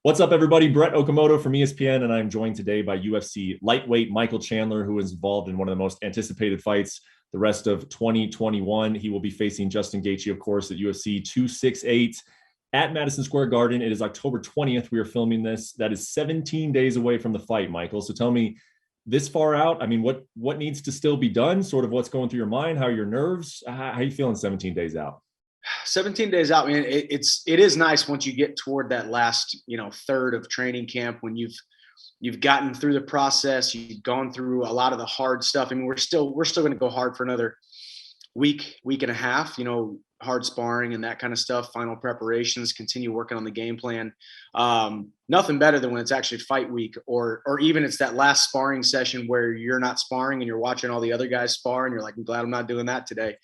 What's up, everybody? Brett Okamoto from ESPN, and I'm joined today by UFC lightweight Michael Chandler, who is involved in one of the most anticipated fights the rest of 2021. He will be facing Justin Gaethje, of course, at UFC 268 at Madison Square Garden. It is October 20th. We are filming this. That is 17 days away from the fight, Michael. So tell me, this far out, I mean, what needs to still be done? Sort of what's going through your mind? How are your nerves? How are you feeling 17 days out? 17 days out, man. It is nice once you get toward that last, third of training camp, when you've gotten through the process, you've gone through a lot of the hard stuff. I mean, we're still going to go hard for another week and a half, hard sparring and that kind of stuff, final preparations, continue working on the game plan. Nothing better than when it's actually fight week, or even it's that last sparring session where you're not sparring and you're watching all the other guys spar and you're like, I'm glad I'm not doing that today.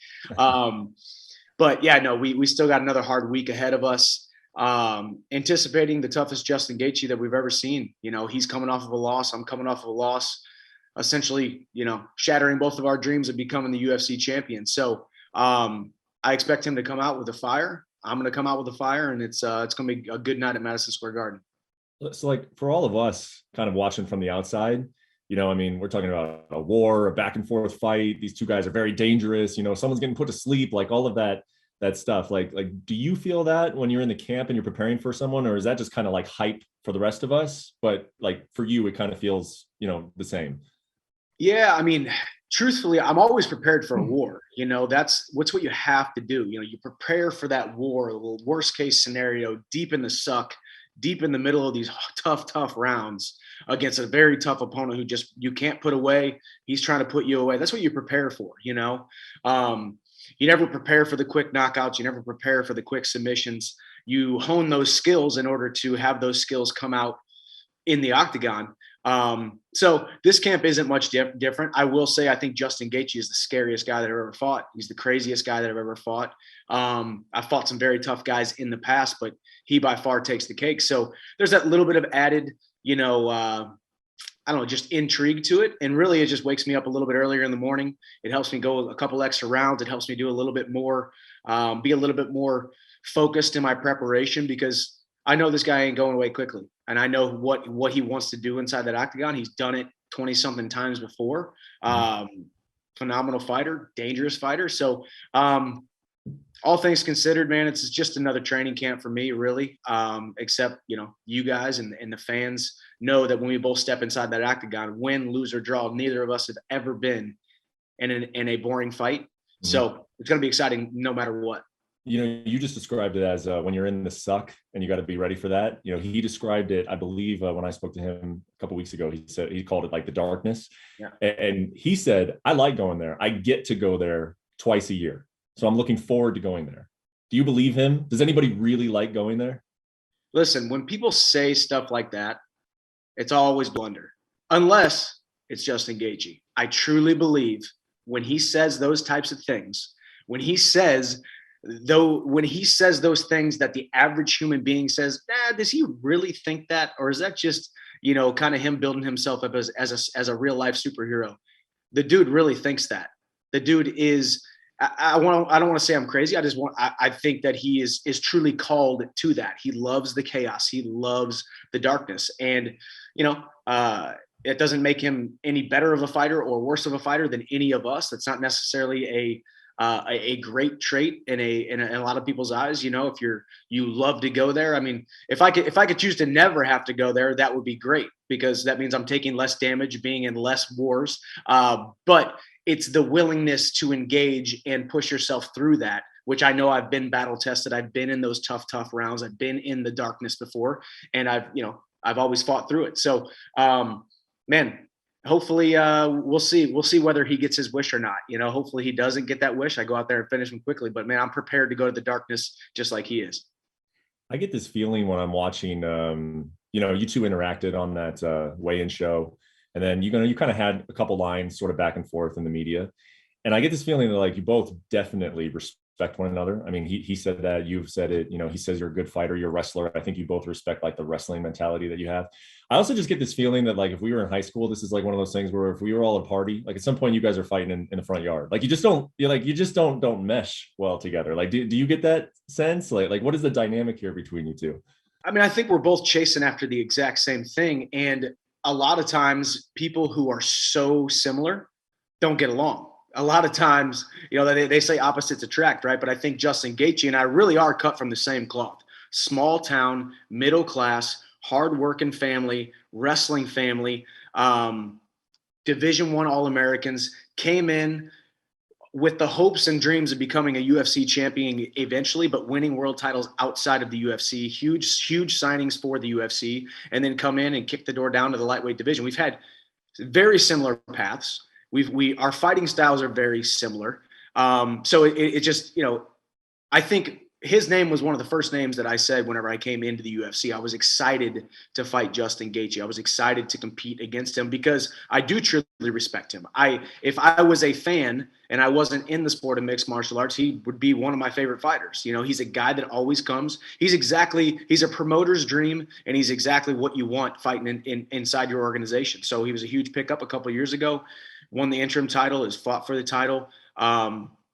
But yeah, no, we still got another hard week ahead of us. Anticipating the toughest Justin Gaethje that we've ever seen. He's coming off of a loss. I'm coming off of a loss, essentially, shattering both of our dreams of becoming the UFC champion. So I expect him to come out with a fire. I'm going to come out with a fire, and it's going to be a good night at Madison Square Garden. So, like, for all of us kind of watching from the outside, I mean, we're talking about a war, a back and forth fight. These two guys are very dangerous. Someone's getting put to sleep, like all of that stuff. Like, do you feel that when you're in the camp and you're preparing for someone, or is that just kind of like hype for the rest of us? But like for you, it kind of feels, the same. Yeah. I mean, truthfully, I'm always prepared for a war. That's what you have to do. You prepare for that war, the worst case scenario, deep in the suck, deep in the middle of these tough rounds against a very tough opponent who just you can't put away. He's trying to put you away. That's what you prepare for. You never prepare for the quick knockouts. You never prepare for the quick submissions. You hone those skills in order to have those skills come out in the octagon. So this camp isn't much different. I will say, I think Justin Gaethje is the scariest guy that I've ever fought. He's the craziest guy that I've ever fought. I've fought some very tough guys in the past, but he by far takes the cake. So there's that little bit of added, I don't know, just intrigue to it. And really, it just wakes me up a little bit earlier in the morning. It helps me go a couple extra rounds. It helps me do a little bit more, be a little bit more focused in my preparation, because I know this guy ain't going away quickly. And I know what he wants to do inside that octagon. He's done it 20 something times before. Phenomenal fighter, dangerous fighter. So all things considered, man, it's just another training camp for me, really. Except, you guys and the fans know that when we both step inside that octagon, win, lose, or draw, neither of us have ever been in a boring fight. Mm-hmm. So it's going to be exciting no matter what. You just described it as when you're in the suck and you got to be ready for that. He described it, I believe, when I spoke to him a couple of weeks ago, he called it like the darkness. Yeah. And he said, I like going there. I get to go there twice a year. So I'm looking forward to going there. Do you believe him? Does anybody really like going there? Listen, when people say stuff like that, it's always blunder, unless it's Justin Gaethje. I truly believe when he says those types of things, when he says those things that the average human being says, does he really think that? Or is that just, kind of him building himself up as a real life superhero? The dude really thinks that. The dude is, I don't want to say I'm crazy. I think that he is truly called to that. He loves the chaos. He loves the darkness. And, it doesn't make him any better of a fighter or worse of a fighter than any of us. That's not necessarily a great trait in a lot of people's eyes. If you love to go there. I mean, if I could choose to never have to go there, that would be great, because that means I'm taking less damage, being in less wars. But it's the willingness to engage and push yourself through that, which I know I've been battle tested. I've been in those tough rounds. I've been in the darkness before, and I've always fought through it. So, man, hopefully we'll see whether he gets his wish or not. Hopefully he doesn't get that wish. I go out there and finish him quickly, but man, I'm prepared to go to the darkness just like he is. I get this feeling when I'm watching, you two interacted on that weigh-in show, and then you kind of had a couple lines sort of back and forth in the media. And I get this feeling that like you both definitely respect one another. I mean, he said that, you've said it, he says you're a good fighter, you're a wrestler. I think you both respect like the wrestling mentality that you have. I also just get this feeling that like if we were in high school, this is like one of those things where if we were all at a party, like at some point you guys are fighting in the front yard. Like you just don't mesh well together. Like do you get that sense? Like what is the dynamic here between you two? I mean, I think we're both chasing after the exact same thing. And a lot of times people who are so similar don't get along. A lot of times, they say opposites attract, right? But I think Justin Gaethje and I really are cut from the same cloth. Small town, middle class, hardworking family, wrestling family, Division I All-Americans, came in with the hopes and dreams of becoming a UFC champion eventually, but winning world titles outside of the UFC, huge signings for the UFC, and then come in and kick the door down to the lightweight division. We've had very similar paths. Our fighting styles are very similar. So it just, I think his name was one of the first names that I said whenever I came into the UFC. I was excited to fight Justin Gaethje. I was excited to compete against him because I do truly respect him. If I was a fan and I wasn't in the sport of mixed martial arts, he would be one of my favorite fighters. He's a guy that always comes. He's a promoter's dream, and he's exactly what you want fighting inside your organization. So he was a huge pickup a couple of years ago, won the interim title, has fought for the title.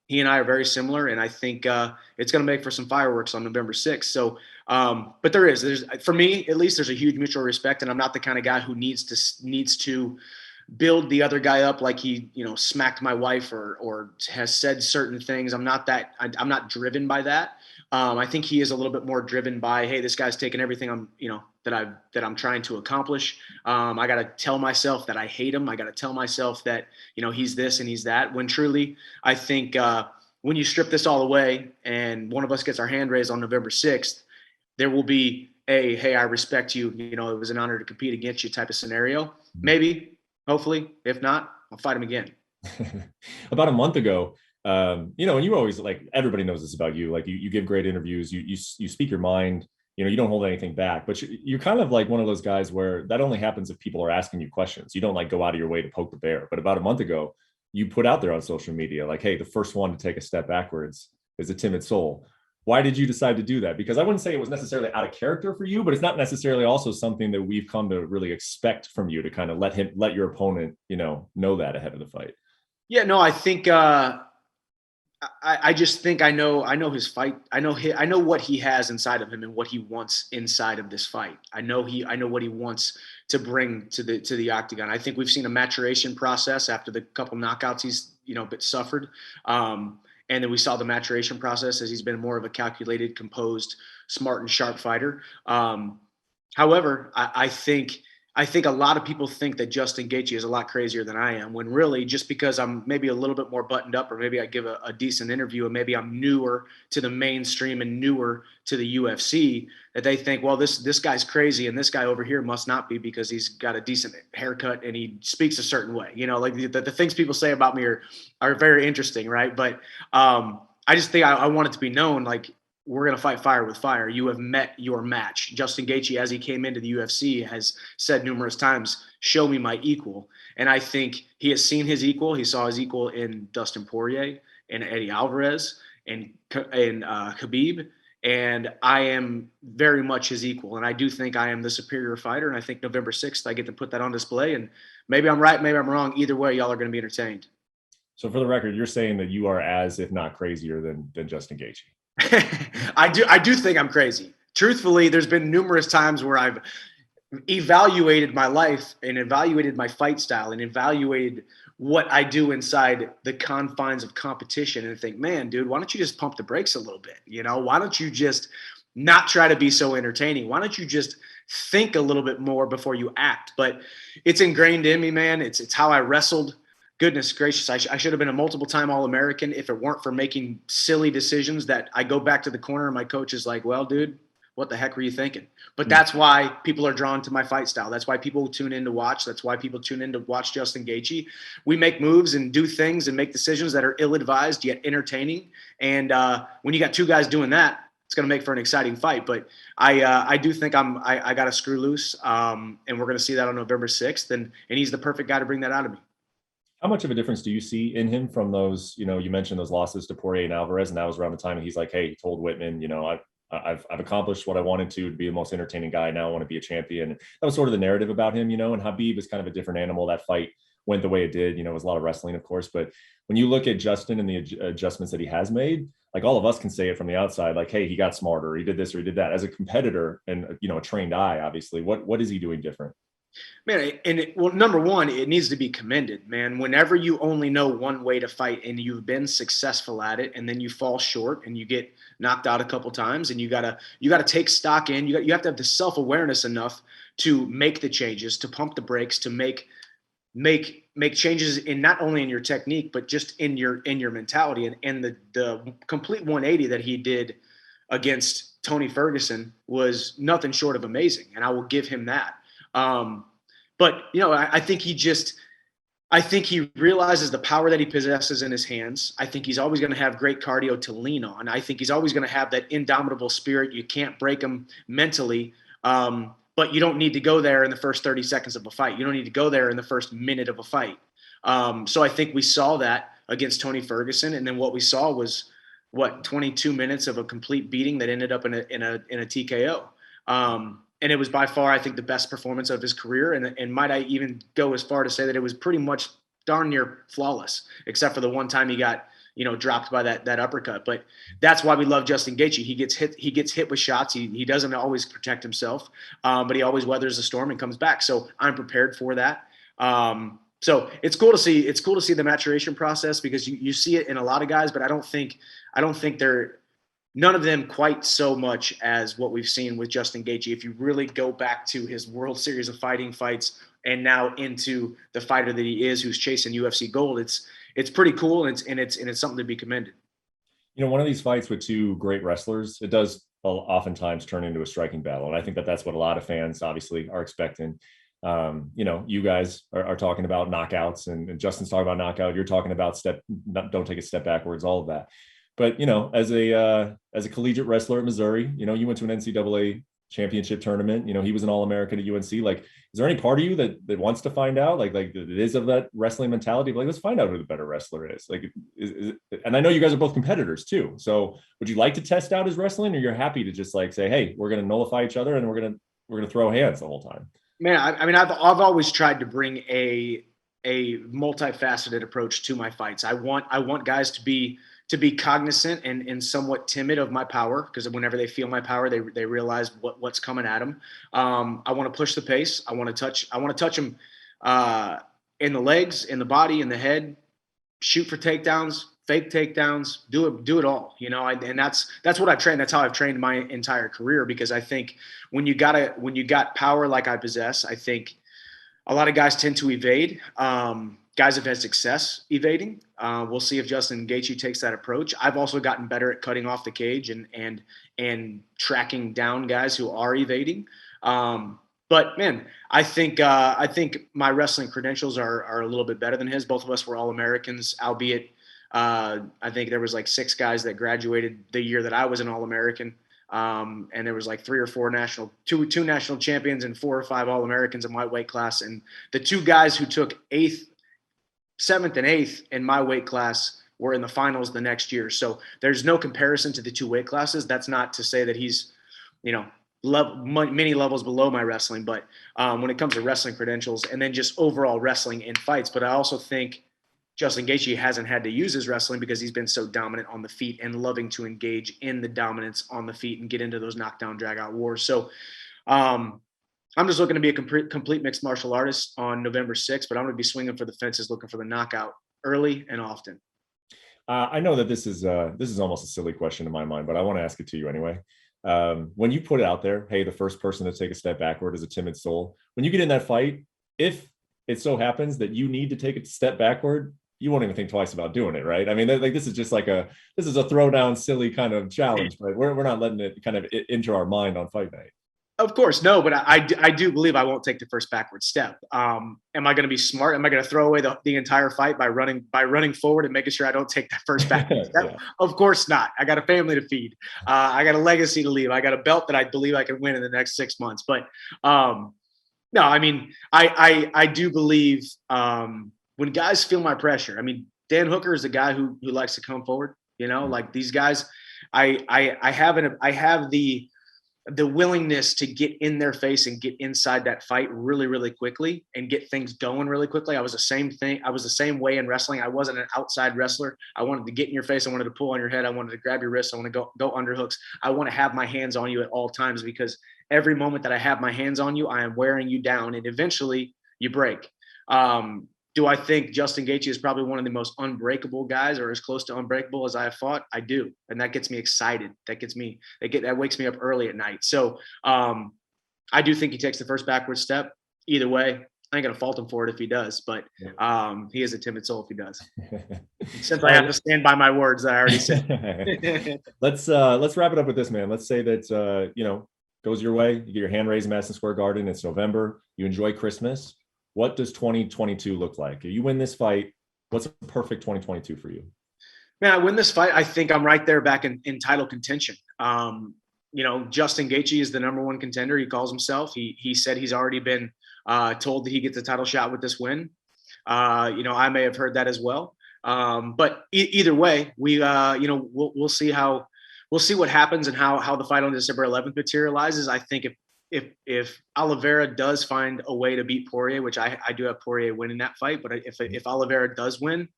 He and I are very similar, and I think it's going to make for some fireworks on November 6th. So, but there's for me at least, there's a huge mutual respect, and I'm not the kind of guy who needs to build the other guy up like he smacked my wife or has said certain things. I'm not driven by that. I think he is a little bit more driven by, hey, this guy's taking everything that I'm trying to accomplish. I got to tell myself that I hate him. I got to tell myself that, he's this and he's that, when truly I think when you strip this all away and one of us gets our hand raised on November 6th, there will be hey, I respect you. It was an honor to compete against you type of scenario. Maybe, hopefully, if not, I'll fight him again. About a month ago, and you always, like, everybody knows this about you. Like, you give great interviews, you speak your mind, you don't hold anything back, but you're kind of like one of those guys where that only happens if people are asking you questions. You don't like go out of your way to poke the bear. But about a month ago, you put out there on social media, like, hey, the first one to take a step backwards is a Timid Soul. Why did you decide to do that? Because I wouldn't say it was necessarily out of character for you, but it's not necessarily also something that we've come to really expect from you, to kind of let your opponent, know that ahead of the fight. Yeah, no, I think I just think I know his fight. I know what he has inside of him and what he wants inside of this fight. I know what he wants to bring to the octagon. I think we've seen a maturation process after the couple knockouts he's suffered. And then we saw the maturation process as he's been more of a calculated, composed, smart and sharp fighter. However, I think a lot of people think that Justin Gaethje is a lot crazier than I am, when really just because I'm maybe a little bit more buttoned up, or maybe I give a decent interview, and maybe I'm newer to the mainstream and newer to the UFC, that they think, well, this guy's crazy and this guy over here must not be, because he's got a decent haircut and he speaks a certain way. Like the things people say about me are very interesting, right? But I just think I want it to be known, like, we're going to fight fire with fire. You have met your match. Justin Gaethje, as he came into the UFC, has said numerous times, show me my equal. And I think he has seen his equal. He saw his equal in Dustin Poirier and Eddie Alvarez and Khabib. And I am very much his equal. And I do think I am the superior fighter. And I think November 6th, I get to put that on display. And maybe I'm right, maybe I'm wrong. Either way, y'all are going to be entertained. So for the record, you're saying that you are as, if not crazier than Justin Gaethje. I do think I'm crazy. Truthfully, there's been numerous times where I've evaluated my life and evaluated my fight style and evaluated what I do inside the confines of competition, and think, man, dude, why don't you just pump the brakes a little bit? Why don't you just not try to be so entertaining? Why don't you just think a little bit more before you act? But it's ingrained in me, man. It's how I wrestled. Goodness gracious, I should have been a multiple-time All-American if it weren't for making silly decisions that I go back to the corner and my coach is like, well, dude, what the heck were you thinking? But that's why people are drawn to my fight style. That's why people tune in to watch. That's why people tune in to watch Justin Gaethje. We make moves and do things and make decisions that are ill-advised yet entertaining. And when you got two guys doing that, it's going to make for an exciting fight. But I do think I got to screw loose, and we're going to see that on November 6th. And he's the perfect guy to bring that out of me. How much of a difference do you see in him from those, you mentioned those losses to Poirier and Alvarez, and that was around the time he's like, hey, he told Whitman, I've accomplished what I wanted to be the most entertaining guy. Now I want to be a champion. And that was sort of the narrative about him, and Khabib is kind of a different animal. That fight went the way it did, it was a lot of wrestling, of course. But when you look at Justin and the adjustments that he has made, like all of us can say it from the outside, like, hey, he got smarter, he did this or he did that. As a competitor and, you know, a trained eye, obviously, what is he doing different? Man, well, number one, it needs to be commended, man. Whenever you only know one way to fight and you've been successful at it, and then you fall short and you get knocked out a couple times, and you gotta take stock in. You have to have the self awareness enough to make the changes, to pump the brakes, to make changes in not only in your technique but just in your mentality. And the complete 180 that he did against Tony Ferguson was nothing short of amazing, and I will give him that. But you know, I think he realizes the power that he possesses in his hands. I think he's always going to have great cardio to lean on. I think he's always going to have that indomitable spirit. You can't break him mentally. But you don't need to go there in the first 30 seconds of a fight. You don't need to go there in the first minute of a fight. So I think we saw that against Tony Ferguson. And then what we saw was 22 minutes of a complete beating that ended up in a TKO. And it was by far, I think, the best performance of his career. And might I even go as far to say that it was pretty much darn near flawless, except for the one time he got, you know, dropped by that uppercut. But that's why we love Justin Gaethje. He gets hit with shots. He doesn't always protect himself, but he always weathers the storm and comes back. So I'm prepared for that. So it's cool to see the maturation process, because you see it in a lot of guys, but I don't think they're none of them quite so much as what we've seen with Justin Gaethje. If you really go back to his World Series of Fighting fights and now into the fighter that he is, who's chasing UFC gold, it's pretty cool, and it's something to be commended. You know, one of these fights with two great wrestlers, it does oftentimes turn into a striking battle. And I think that that's what a lot of fans obviously are expecting. You know, you guys are talking about knockouts, and Justin's talking about knockout. You're talking about don't take a step backwards, all of that. But, you know, as a collegiate wrestler at Missouri, you know, you went to an NCAA championship tournament. You know, he was an All-American at UNC. Like, is there any part of you that wants to find out, like it is of that wrestling mentality? Like, let's find out who the better wrestler is. Like, and I know you guys are both competitors too. So would you like to test out his wrestling, or you're happy to just like say, hey, we're going to nullify each other and we're going to throw hands the whole time? Man, I mean, I've always tried to bring a multifaceted approach to my fights. I want guys to be cognizant and somewhat timid of my power, because whenever they feel my power, they realize what's coming at them. I want to push the pace. I want to touch them in the legs, in the body, in the head, shoot for takedowns, fake takedowns, do it all, you know. And that's what I've trained. That's how I've trained my entire career, because I think when you got power like I possess, I think a lot of guys tend to evade. Guys have had success evading. We'll see if Justin Gaethje takes that approach. I've also gotten better at cutting off the cage and tracking down guys who are evading. But man, I think my wrestling credentials are a little bit better than his. Both of us were All-Americans, albeit I think there was like 6 guys that graduated the year that I was an All-American. And there was like 3 or 4 two national champions and 4 or 5 All-Americans in my weight class. And the 2 guys who took 7th and 8th in my weight class were in the finals the next year. So there's no comparison to the 2 weight classes. That's not to say that he's, you know, many levels below my wrestling, but when it comes to wrestling credentials and then just overall wrestling in fights. But I also think Justin Gaethje hasn't had to use his wrestling because he's been so dominant on the feet and loving to engage in the dominance on the feet and get into those knockdown, drag out wars. So I'm just looking to be a complete mixed martial artist on November 6th, but I'm going to be swinging for the fences, looking for the knockout early and often. I know that this is almost a silly question in my mind, but I want to ask it to you anyway. When you put it out there, hey, the first person to take a step backward is a timid soul. When you get in that fight, if it so happens that you need to take a step backward, you won't even think twice about doing it, right? I mean, like this is just like this is a throwdown, silly kind of challenge, right? We're not letting it kind of into our mind on fight night. Of course, no, but I do believe I won't take the first backward step. Am I going to be smart? Am I going to throw away the entire fight by running forward and making sure I don't take that first backward step? Yeah. Of course not. I got a family to feed. I got a legacy to leave. I got a belt that I believe I can win in the next 6 months. But no, I mean, I do believe when guys feel my pressure. I mean, Dan Hooker is a guy who likes to come forward. You know, like these guys. I have the willingness to get in their face and get inside that fight really, really quickly and get things going really quickly. I was the same thing. I was the same way in wrestling. I wasn't an outside wrestler. I wanted to get in your face. I wanted to pull on your head. I wanted to grab your wrist. I want to go underhooks. I want to have my hands on you at all times, because every moment that I have my hands on you, I am wearing you down, and eventually you break. Do I think Justin Gaethje is probably one of the most unbreakable guys, or as close to unbreakable as I have fought? I do. And that gets me excited. That wakes me up early at night. So I do think he takes the first backward step. Either way, I ain't going to fault him for it if he does, but he is a timid soul if he does. Since I have to stand by my words that I already said. Let's wrap it up with this, man. Let's say that, goes your way. You get your hand raised in Madison Square Garden. It's November. You enjoy Christmas. What does 2022 look like? If you win this fight, what's a perfect 2022 for you? Man, I win this fight, I think I'm right there back in title contention. Justin Gaethje is the number one contender. He calls himself. He said he's already been told that he gets a title shot with this win. I may have heard that as well. But either way, we'll see what happens and how the fight on December 11th materializes. I think if Oliveira does find a way to beat Poirier, which I do have Poirier winning that fight, but if Oliveira does win,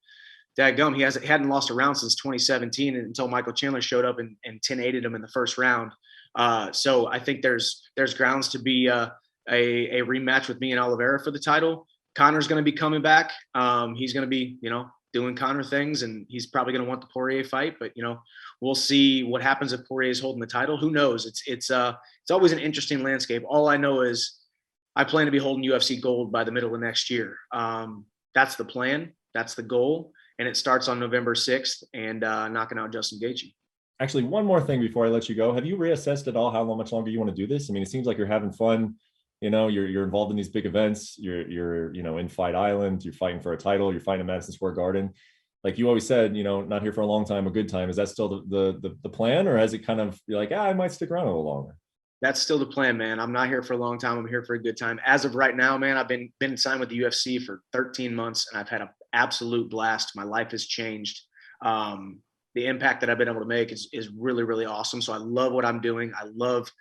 dadgum, he hadn't lost a round since 2017 until Michael Chandler showed up and 10-8'd him in the first round. So I think there's grounds to be a rematch with me and Oliveira for the title. Conor's going to be coming back. He's going to be, doing Conor things, and he's probably going to want the Poirier fight, but we'll see what happens if Poirier is holding the title. Who knows? It's always an interesting landscape. All I know is I plan to be holding UFC gold by the middle of next year. That's the plan. That's the goal. And it starts on November 6th and knocking out Justin Gaethje. Actually, one more thing before I let you go. Have you reassessed at all how much longer you want to do this? I mean, it seems like you're having fun. You're involved in these big events. You're in Fight Island. You're fighting for a title. You're fighting at Madison Square Garden. Like you always said, not here for a long time, a good time. Is that still the plan, or has it kind of, you're like, I might stick around a little longer? That's still the plan, man. I'm not here for a long time. I'm here for a good time. As of right now, man, I've been signed with the UFC for 13 months, and I've had an absolute blast. My life has changed. The impact that I've been able to make is really, really awesome. So I love what I'm doing. I love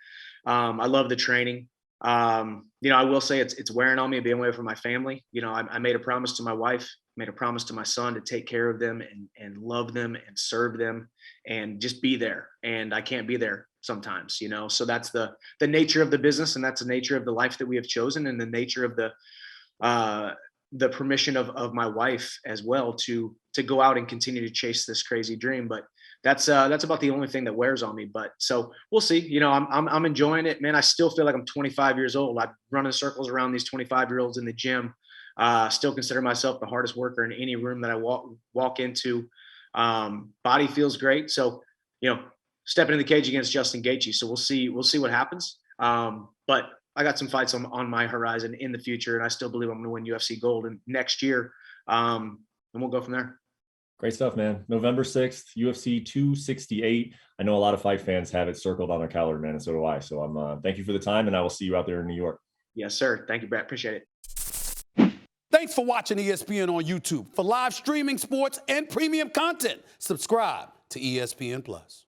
the training. I will say it's wearing on me being away from my family. I made a promise to my wife, made a promise to my son to take care of them and love them and serve them and just be there. And I can't be there sometimes, so that's the nature of the business, and that's the nature of the life that we have chosen, and the nature of the permission of my wife as well to go out and continue to chase this crazy dream. But that's about the only thing that wears on me. But so we'll see. I'm enjoying it, man. I still feel like I'm 25 years old. I run in circles around these 25-year-olds in the gym. Still consider myself the hardest worker in any room that I walk into. Body feels great. So, stepping in the cage against Justin Gaethje. So we'll see what happens. But I got some fights on my horizon in the future, and I still believe I'm going to win UFC gold next year. And we'll go from there. Great stuff, man. November 6th, UFC 268. I know a lot of fight fans have it circled on their calendar, man, and so do I. So thank you for the time, and I will see you out there in New York. Yes, sir. Thank you, Brett. Appreciate it. Thanks for watching ESPN on YouTube. For live streaming, sports, and premium content, subscribe to ESPN+.